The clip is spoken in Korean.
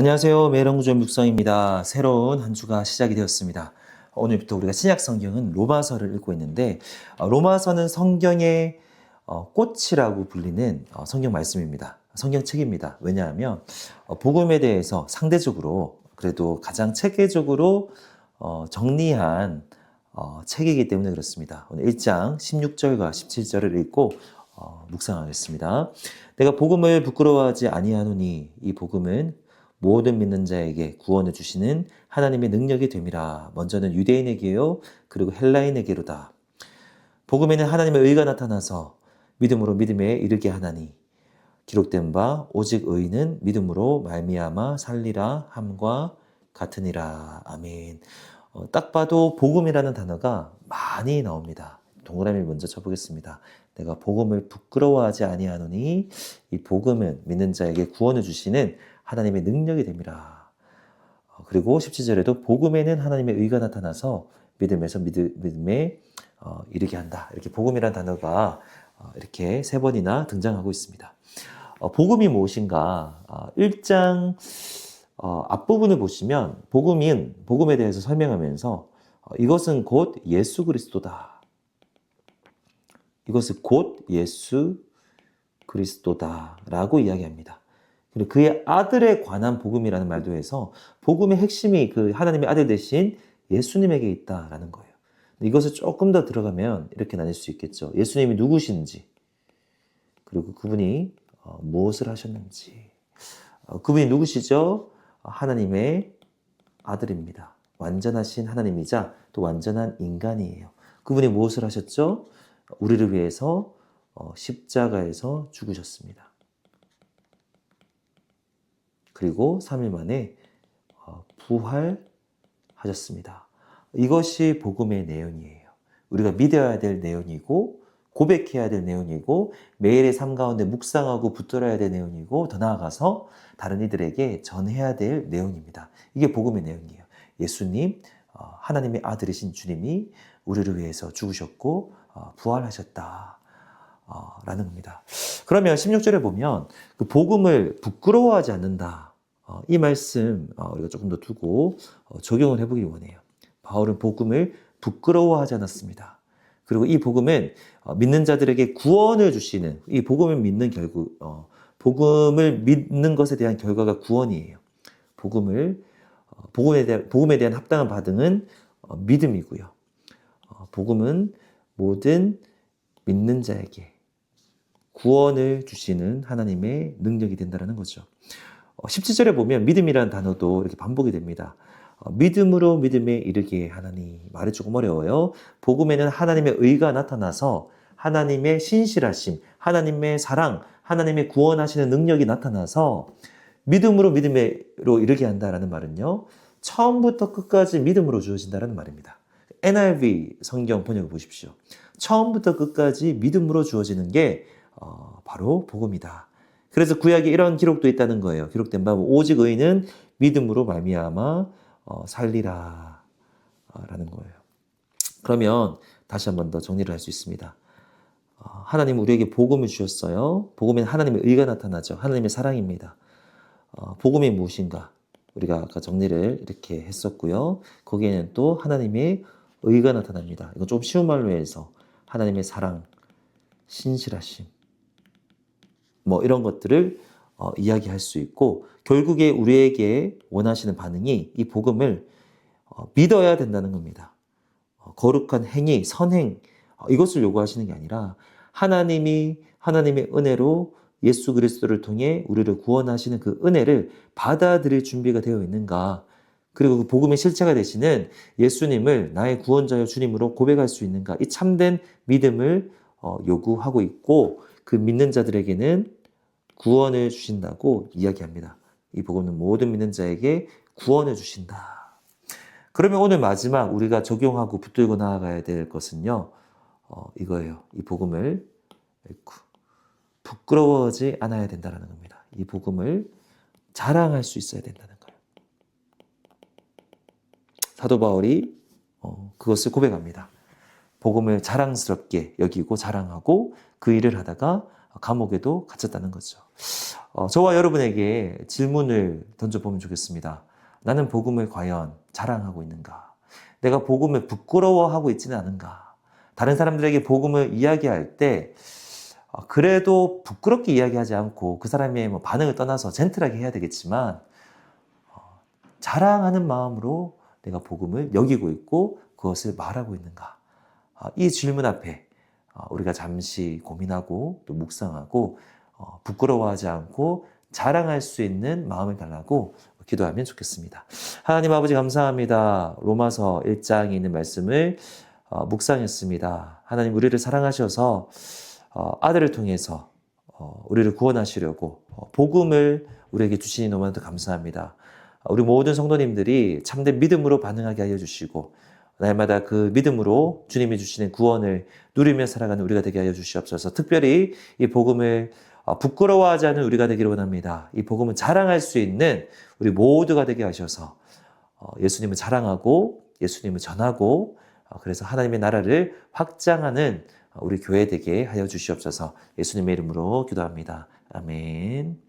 안녕하세요. 매일연구소의 묵성입니다. 새로운 한 주가 시작이 되었습니다. 오늘부터 우리가 신약 성경은 로마서를 읽고 있는데 로마서는 성경의 꽃이라고 불리는 성경 말씀입니다. 성경책입니다. 왜냐하면 복음에 대해서 상대적으로 그래도 가장 체계적으로 정리한 책이기 때문에 그렇습니다. 오늘 1장 16절과 17절을 읽고 묵상하겠습니다. 내가 복음을 부끄러워하지 아니하노니 이 복음은 모든 믿는 자에게 구원을 주시는 하나님의 능력이 됨이라. 먼저는 유대인에게요 그리고 헬라인에게로다. 복음에는 하나님의 의가 나타나서 믿음으로 믿음에 이르게 하나니 기록된 바 오직 의인은 믿음으로 말미암아 살리라 함과 같으니라. 아멘. 딱 봐도 복음이라는 단어가 많이 나옵니다. 동그라미 먼저 쳐보겠습니다. 내가 복음을 부끄러워하지 아니하노니 이 복음은 믿는 자에게 구원을 주시는 하나님의 능력이 됩니다. 그리고 17절에도 복음에는 하나님의 의가 나타나서 믿음에서 믿음에 이르게 한다. 이렇게 복음이라는 단어가 이렇게 3번이나 등장하고 있습니다. 복음이 무엇인가? 1장 앞부분을 보시면 복음에 대해서 설명하면서 이것은 곧 예수 그리스도다. 이것은 곧 예수 그리스도다라고 이야기합니다. 그리고 그의 아들에 관한 복음이라는 말도 해서 복음의 핵심이 그 하나님의 아들 대신 예수님에게 있다라는 거예요. 이것을 조금 더 들어가면 이렇게 나눌 수 있겠죠. 예수님이 누구신지, 그리고 그분이 무엇을 하셨는지. 그분이 누구시죠? 하나님의 아들입니다. 완전하신 하나님이자 또 완전한 인간이에요. 그분이 무엇을 하셨죠? 우리를 위해서 십자가에서 죽으셨습니다. 그리고 3일 만에 부활하셨습니다. 이것이 복음의 내용이에요. 우리가 믿어야 될 내용이고 고백해야 될 내용이고 매일의 삶 가운데 묵상하고 붙들어야 될 내용이고 더 나아가서 다른 이들에게 전해야 될 내용입니다. 이게 복음의 내용이에요. 예수님, 하나님의 아들이신 주님이 우리를 위해서 죽으셨고 부활하셨다. 라는 겁니다. 그러면 16절에 보면 그 복음을 부끄러워하지 않는다. 이 말씀 우리가 조금 더 두고 적용을 해보기 원해요. 바울은 복음을 부끄러워하지 않았습니다. 그리고 이 복음은 믿는 자들에게 구원을 주시는, 이 복음을 믿는 복음을 믿는 것에 대한 결과가 구원이에요. 복음에 대한 합당한 반응은 믿음이고요. 복음은 모든 믿는 자에게 구원을 주시는 하나님의 능력이 된다는 거죠. 17절에 보면 믿음이라는 단어도 이렇게 반복이 됩니다. 믿음으로 믿음에 이르게 하나니. 말이 조금 어려워요. 복음에는 하나님의 의가 나타나서 하나님의 신실하심, 하나님의 사랑, 하나님의 구원하시는 능력이 나타나서 믿음으로 믿음으로 이르게 한다라는 말은요, 처음부터 끝까지 믿음으로 주어진다는 말입니다. NIV 성경 번역을 보십시오. 처음부터 끝까지 믿음으로 주어지는 게 바로 복음이다. 그래서 구약에 이런 기록도 있다는 거예요. 기록된 바 오직 의인은 믿음으로 말미암아 살리라 라는 거예요. 그러면 다시 한 번 더 정리를 할 수 있습니다. 하나님 우리에게 복음을 주셨어요. 복음에는 하나님의 의가 나타나죠. 하나님의 사랑입니다. 복음이 무엇인가? 우리가 아까 정리를 이렇게 했었고요. 거기에는 또 하나님의 의가 나타납니다. 이건 좀 쉬운 말로 해서 하나님의 사랑, 신실하심, 이런 것들을 이야기할 수 있고, 결국에 우리에게 원하시는 반응이 이 복음을 믿어야 된다는 겁니다. 거룩한 행위, 선행, 이것을 요구하시는 게 아니라 하나님의 은혜로 예수 그리스도를 통해 우리를 구원하시는 그 은혜를 받아들일 준비가 되어 있는가, 그리고 그 복음의 실체가 되시는 예수님을 나의 구원자여 주님으로 고백할 수 있는가, 이 참된 믿음을 요구하고 있고, 그 믿는 자들에게는 구원을 주신다고 이야기합니다. 이 복음은 모든 믿는 자에게 구원을 주신다. 그러면 오늘 마지막 우리가 적용하고 붙들고 나아가야 될 것은요, 이거예요. 이 복음을 부끄러워하지 않아야 된다는 겁니다. 이 복음을 자랑할 수 있어야 된다는 거예요. 사도 바울이 그것을 고백합니다. 복음을 자랑스럽게 여기고 자랑하고 그 일을 하다가 감옥에도 갇혔다는 거죠. 저와 여러분에게 질문을 던져보면 좋겠습니다. 나는 복음을 과연 자랑하고 있는가? 내가 복음을 부끄러워하고 있지는 않은가? 다른 사람들에게 복음을 이야기할 때 그래도 부끄럽게 이야기하지 않고 그 사람의 뭐 반응을 떠나서 젠틀하게 해야 되겠지만 자랑하는 마음으로 내가 복음을 여기고 있고 그것을 말하고 있는가? 이 질문 앞에 우리가 잠시 고민하고 또 묵상하고 부끄러워하지 않고 자랑할 수 있는 마음을 달라고 기도하면 좋겠습니다. 하나님 아버지 감사합니다. 로마서 1장에 있는 말씀을 묵상했습니다. 하나님 우리를 사랑하셔서 아들을 통해서 우리를 구원하시려고 복음을 우리에게 주시니 너무나도 감사합니다. 우리 모든 성도님들이 참된 믿음으로 반응하게 하여 주시고 날마다 그 믿음으로 주님이 주시는 구원을 누리며 살아가는 우리가 되게 하여 주시옵소서. 특별히 이 복음을 부끄러워하지 않은 우리가 되기를 원합니다. 이 복음을 자랑할 수 있는 우리 모두가 되게 하셔서 예수님을 자랑하고 예수님을 전하고 그래서 하나님의 나라를 확장하는 우리 교회 되게 하여 주시옵소서. 예수님의 이름으로 기도합니다. 아멘.